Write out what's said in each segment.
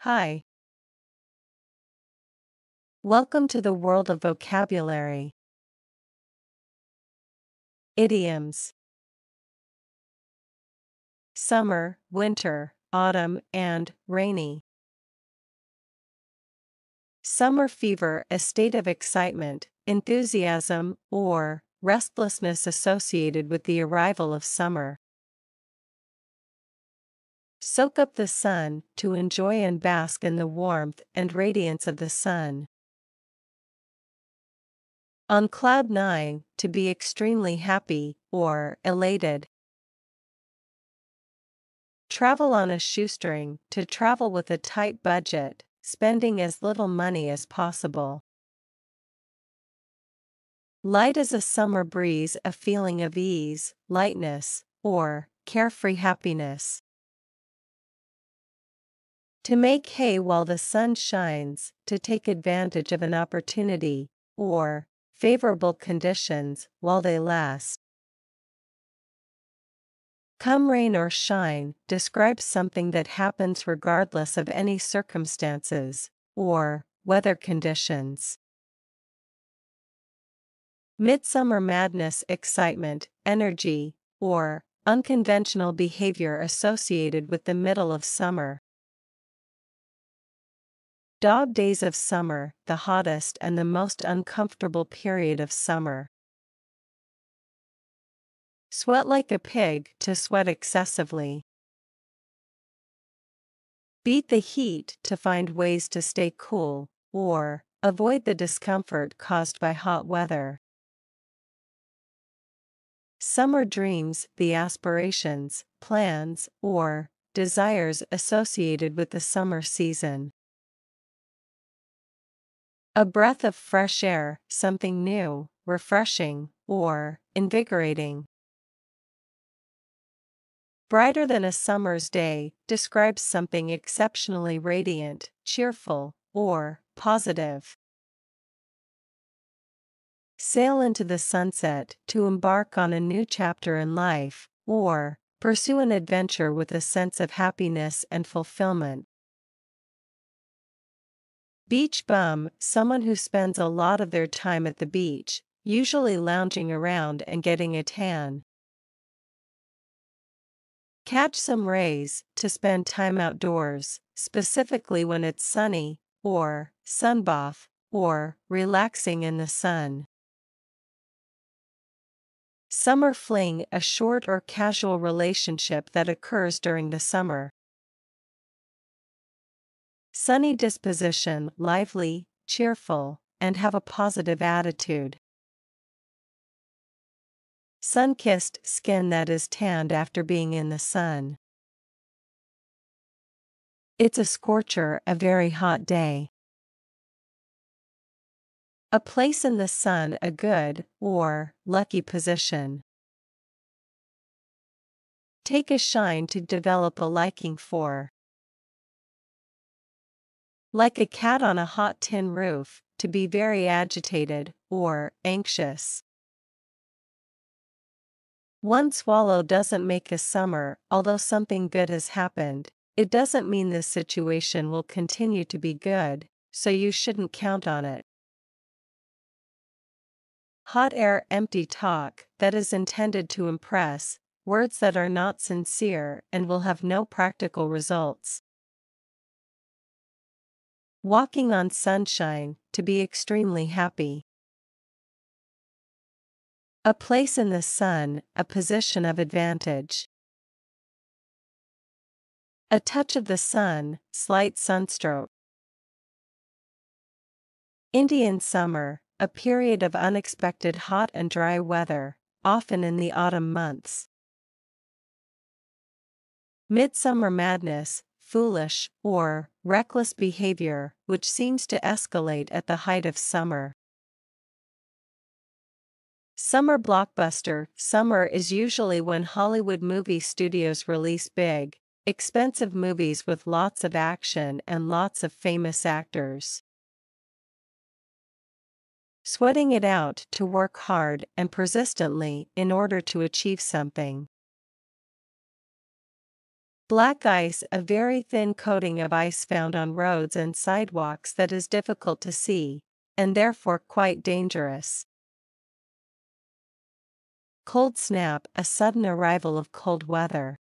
Hi. Welcome to the world of vocabulary. Idioms. Summer, winter, autumn, and rainy. Summer fever, a state of excitement, enthusiasm, or restlessness associated with the arrival of summer. Soak up the sun, to enjoy and bask in the warmth and radiance of the sun. On cloud nine, to be extremely happy, or elated. Travel on a shoestring, to travel with a tight budget, spending as little money as possible. Light as a summer breeze, a feeling of ease, lightness, or carefree happiness. To make hay while the sun shines, to take advantage of an opportunity, or favorable conditions, while they last. Come rain or shine, describes something that happens regardless of any circumstances, or weather conditions. Midsummer madness, excitement, energy, or unconventional behavior associated with the middle of summer. Dog days of summer, the hottest and the most uncomfortable period of summer. Sweat like a pig, to sweat excessively. Beat the heat, to find ways to stay cool, or avoid the discomfort caused by hot weather. Summer dreams, the aspirations, plans, or desires associated with the summer season. A breath of fresh air, something new, refreshing, or invigorating. Brighter than a summer's day, describes something exceptionally radiant, cheerful, or positive. Sail into the sunset, to embark on a new chapter in life, or pursue an adventure with a sense of happiness and fulfillment. Beach bum, someone who spends a lot of their time at the beach, usually lounging around and getting a tan. Catch some rays, to spend time outdoors, specifically when it's sunny, or sunbath, or relaxing in the sun. Summer fling, a short or casual relationship that occurs during the summer. Sunny disposition, lively, cheerful, and have a positive attitude. Sun-kissed, skin that is tanned after being in the sun. It's a scorcher, a very hot day. A place in the sun, a good, or lucky position. Take a shine, to develop a liking for. Like a cat on a hot tin roof, to be very agitated, or anxious. One swallow doesn't make a summer, although something good has happened. It doesn't mean this situation will continue to be good, so you shouldn't count on it. Hot air, empty talk, that is intended to impress, words that are not sincere and will have no practical results. Walking on sunshine, to be extremely happy. A place in the sun, a position of advantage. A touch of the sun, slight sunstroke. Indian summer, a period of unexpected hot and dry weather, often in the autumn months. Midsummer madness, foolish, or reckless behavior, which seems to escalate at the height of summer. Summer blockbuster, summer is usually when Hollywood movie studios release big, expensive movies with lots of action and lots of famous actors. Sweating it out, to work hard and persistently in order to achieve something. Black ice, a very thin coating of ice found on roads and sidewalks that is difficult to see, and therefore quite dangerous. Cold snap, a sudden arrival of cold weather.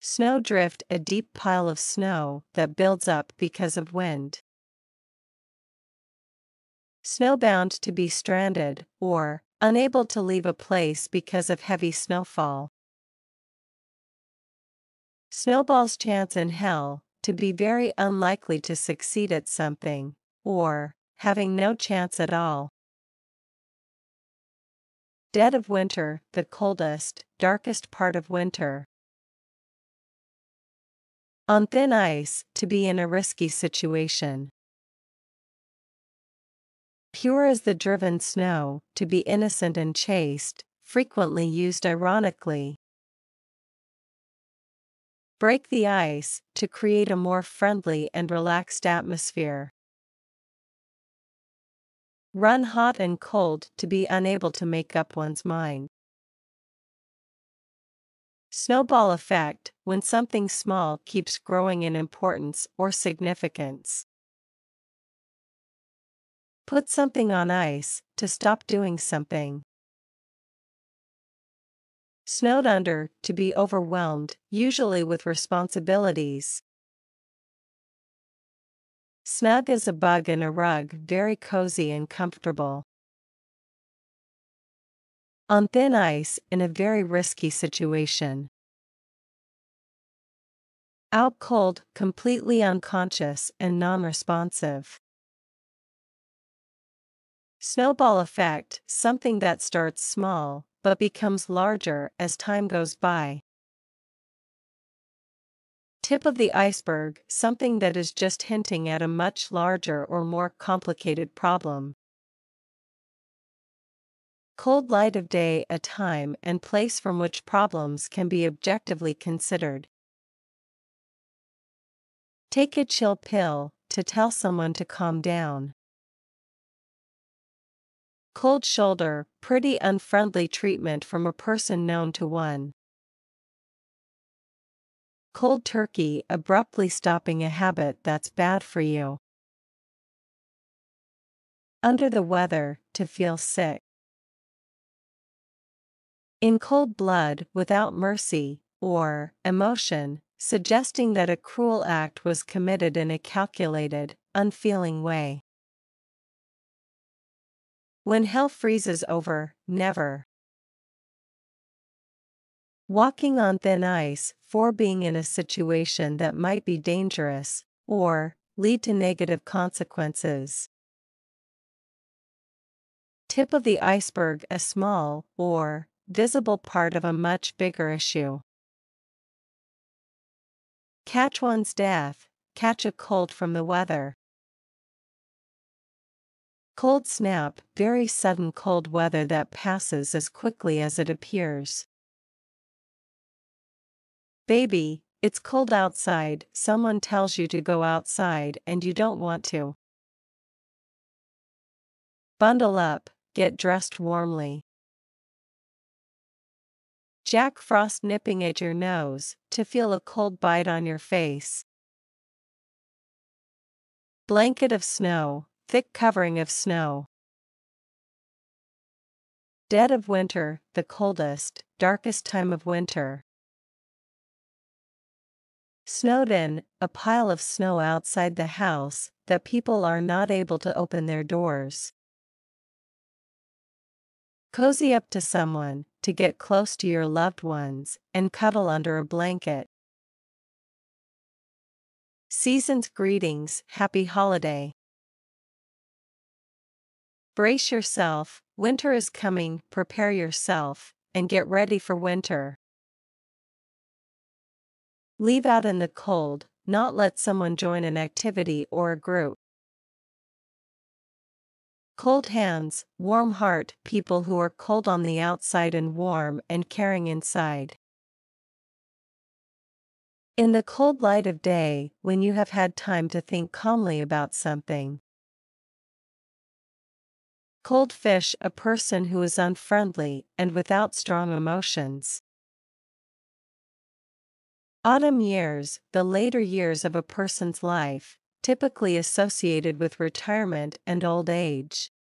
Snowdrift, a deep pile of snow that builds up because of wind. Snowbound, to be stranded, or unable to leave a place because of heavy snowfall. Snowball's chance in hell, to be very unlikely to succeed at something, or having no chance at all. Dead of winter, the coldest, darkest part of winter. On thin ice, to be in a risky situation. Pure as the driven snow, to be innocent and chaste, frequently used ironically. Break the ice, to create a more friendly and relaxed atmosphere. Run hot and cold, to be unable to make up one's mind. Snowball effect, when something small keeps growing in importance or significance. Put something on ice, to stop doing something. Snowed under, to be overwhelmed, usually with responsibilities. Snug as a bug in a rug, very cozy and comfortable. On thin ice, in a very risky situation. Out cold, completely unconscious and non-responsive. Snowball effect, something that starts small, but becomes larger as time goes by. Tip of the iceberg, something that is just hinting at a much larger or more complicated problem. Cold light of day, a time and place from which problems can be objectively considered. Take a chill pill, to tell someone to calm down. Cold shoulder, pretty unfriendly treatment from a person known to one. Cold turkey, abruptly stopping a habit that's bad for you. Under the weather, to feel sick. In cold blood, without mercy, or emotion, suggesting that a cruel act was committed in a calculated, unfeeling way. When hell freezes over, never. Walking on thin ice, for being in a situation that might be dangerous, or lead to negative consequences. Tip of the iceberg, a small, or visible part of a much bigger issue. Catch one's death, catch a cold from the weather. Cold snap, very sudden cold weather that passes as quickly as it appears. Baby, it's cold outside, someone tells you to go outside and you don't want to. Bundle up, get dressed warmly. Jack Frost nipping at your nose, to feel a cold bite on your face. Blanket of snow, thick covering of snow. Dead of winter, the coldest, darkest time of winter. Snowed in, a pile of snow outside the house, that people are not able to open their doors. Cozy up to someone, to get close to your loved ones, and cuddle under a blanket. Season's greetings, happy holiday. Brace yourself, winter is coming, prepare yourself, and get ready for winter. Leave out in the cold, not let someone join an activity or a group. Cold hands, warm heart, people who are cold on the outside and warm and caring inside. In the cold light of day, when you have had time to think calmly about something. Cold fish, a person who is unfriendly and without strong emotions. Autumn years, the later years of a person's life, typically associated with retirement and old age.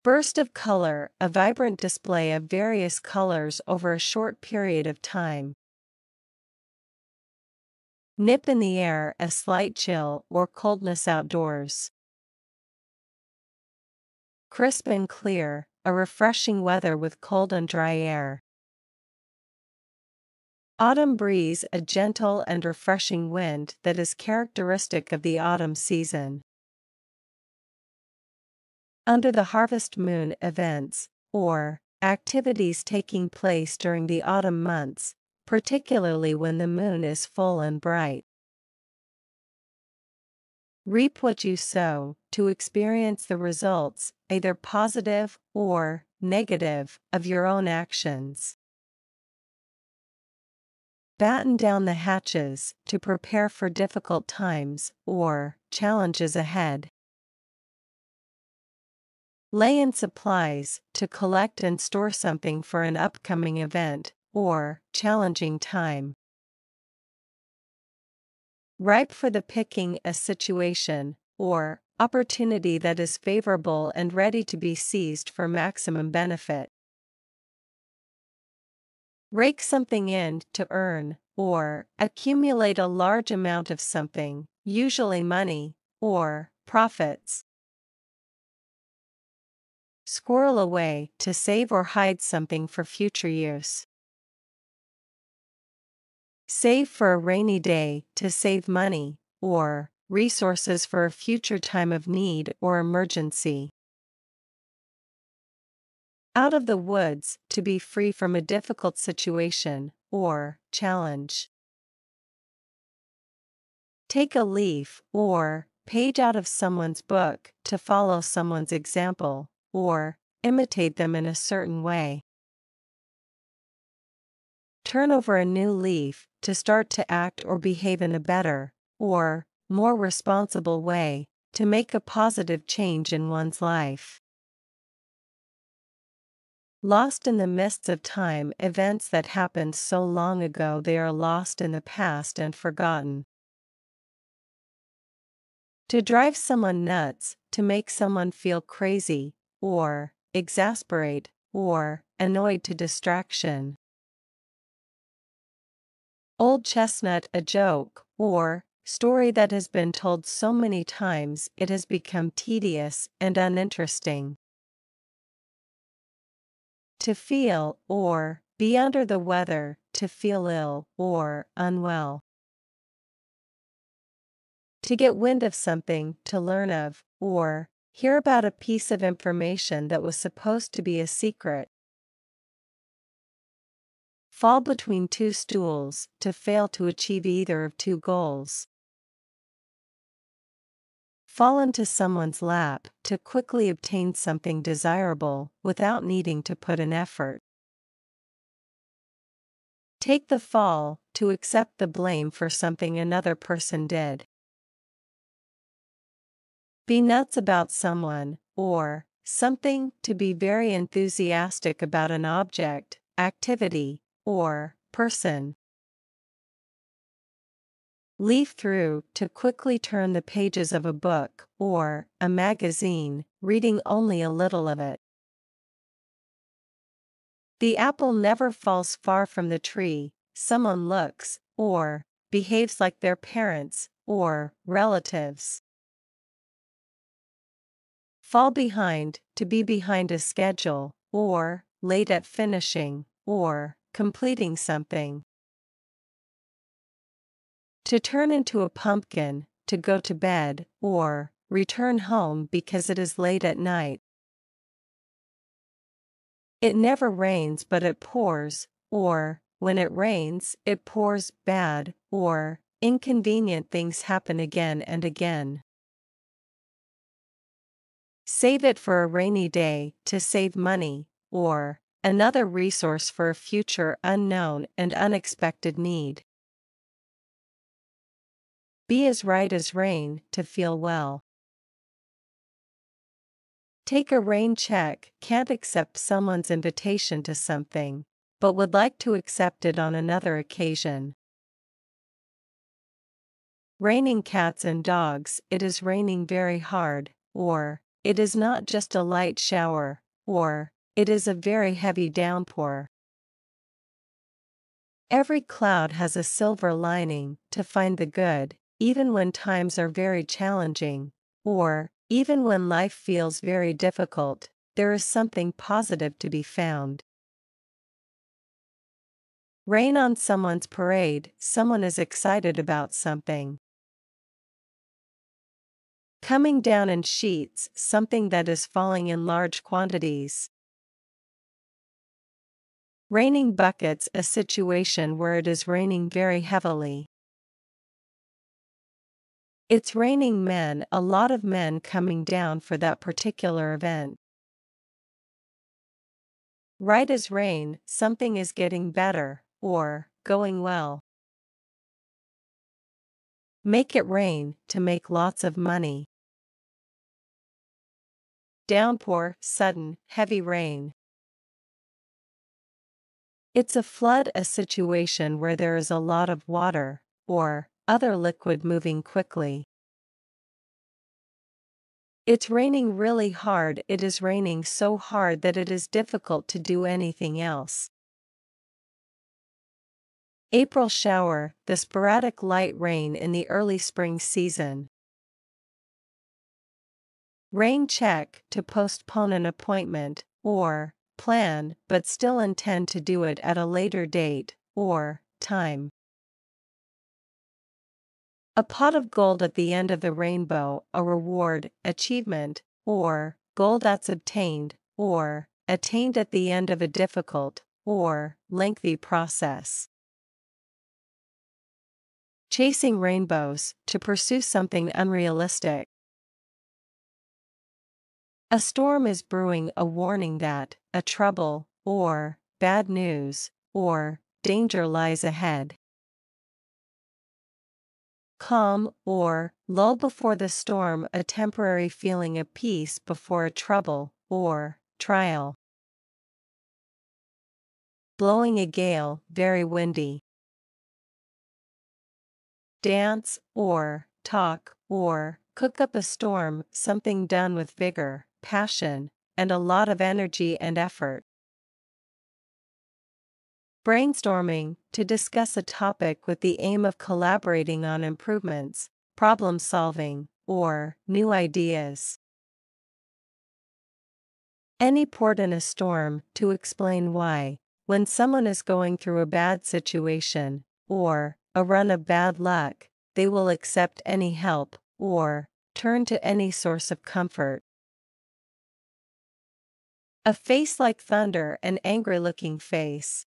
Burst of color, a vibrant display of various colors over a short period of time. Nip in the air, a slight chill or coldness outdoors. Crisp and clear, a refreshing weather with cold and dry air. Autumn breeze, a gentle and refreshing wind that is characteristic of the autumn season. Under the harvest moon, events, or activities taking place during the autumn months, particularly when the moon is full and bright. Reap what you sow, to experience the results, either positive or negative, of your own actions. Batten down the hatches, to prepare for difficult times or challenges ahead. Lay in supplies, to collect and store something for an upcoming event or challenging time. Ripe for the picking, a situation or opportunity that is favorable and ready to be seized for maximum benefit. Rake something in, to earn or accumulate a large amount of something, usually money or profits. Squirrel away, to save or hide something for future use. Save for a rainy day, to save money or resources for a future time of need or emergency. Out of the woods, to be free from a difficult situation or challenge. Take a leaf or page out of someone's book, to follow someone's example or imitate them in a certain way. Turn over a new leaf, to start to act or behave in a better or more responsible way, to make a positive change in one's life. Lost in the mists of time, events that happened so long ago they are lost in the past and forgotten. To drive someone nuts, to make someone feel crazy, or exasperate, or annoyed to distraction. Old chestnut, a joke, or story that has been told so many times it has become tedious and uninteresting. To feel, or be under the weather, to feel ill, or unwell. To get wind of something, to learn of, or hear about a piece of information that was supposed to be a secret. Fall between two stools, to fail to achieve either of two goals. Fall into someone's lap, to quickly obtain something desirable without needing to put an effort. Take the fall, to accept the blame for something another person did. Be nuts about someone, or something, to be very enthusiastic about an object, activity, or person. Leaf through, to quickly turn the pages of a book or a magazine, reading only a little of it. The apple never falls far from the tree, someone looks, or behaves like their parents, or relatives. Fall behind, to be behind a schedule, or late at finishing, or completing something. To turn into a pumpkin, to go to bed, or return home because it is late at night. It never rains but it pours, or when it rains, it pours bad, or inconvenient things happen again and again. Save it for a rainy day, to save money, or another resource for a future unknown and unexpected need. Be as right as rain, to feel well. Take a rain check, can't accept someone's invitation to something, but would like to accept it on another occasion. Raining cats and dogs, it is raining very hard, or, it is not just a light shower, or, it is a very heavy downpour. Every cloud has a silver lining, to find the good, even when times are very challenging, or, even when life feels very difficult, there is something positive to be found. Rain on someone's parade, someone is excited about something. Coming down in sheets, something that is falling in large quantities. Raining buckets, a situation where it is raining very heavily. It's raining men, a lot of men coming down for that particular event. Right as rain, something is getting better, or, going well. Make it rain, to make lots of money. Downpour, sudden, heavy rain. It's a flood, a situation where there is a lot of water, or, other liquid moving quickly. It's raining really hard, it is raining so hard that it is difficult to do anything else. April shower, the sporadic light rain in the early spring season. Rain check, to postpone an appointment, or, plan, but still intend to do it at a later date, or, time. A pot of gold at the end of the rainbow, a reward, achievement, or, goal that's obtained, or, attained at the end of a difficult, or, lengthy process. Chasing rainbows, to pursue something unrealistic. A storm is brewing, a warning that, a trouble, or, bad news, or, danger lies ahead. Calm, or, lull before the storm, a temporary feeling of peace before a trouble, or, trial. Blowing a gale, very windy. Dance, or, talk, or, cook up a storm, something done with vigor, passion, and a lot of energy and effort. Brainstorming, to discuss a topic with the aim of collaborating on improvements, problem solving, or new ideas. Any port in a storm, to explain why, when someone is going through a bad situation, or a run of bad luck, they will accept any help, or turn to any source of comfort. A face like thunder, an angry-looking face.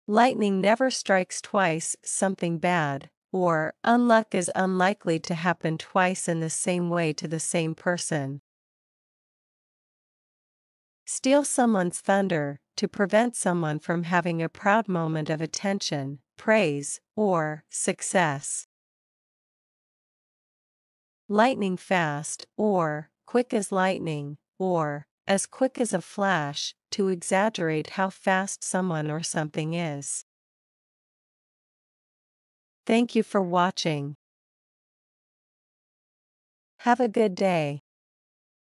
Lightning never strikes twice, something bad, or unluck is unlikely to happen twice in the same way to the same person. Steal someone's thunder, to prevent someone from having a proud moment of attention, praise, or success. Lightning fast, or quick as lightning, or as quick as a flash, to exaggerate how fast someone or something is. Thank you for watching. Have a good day.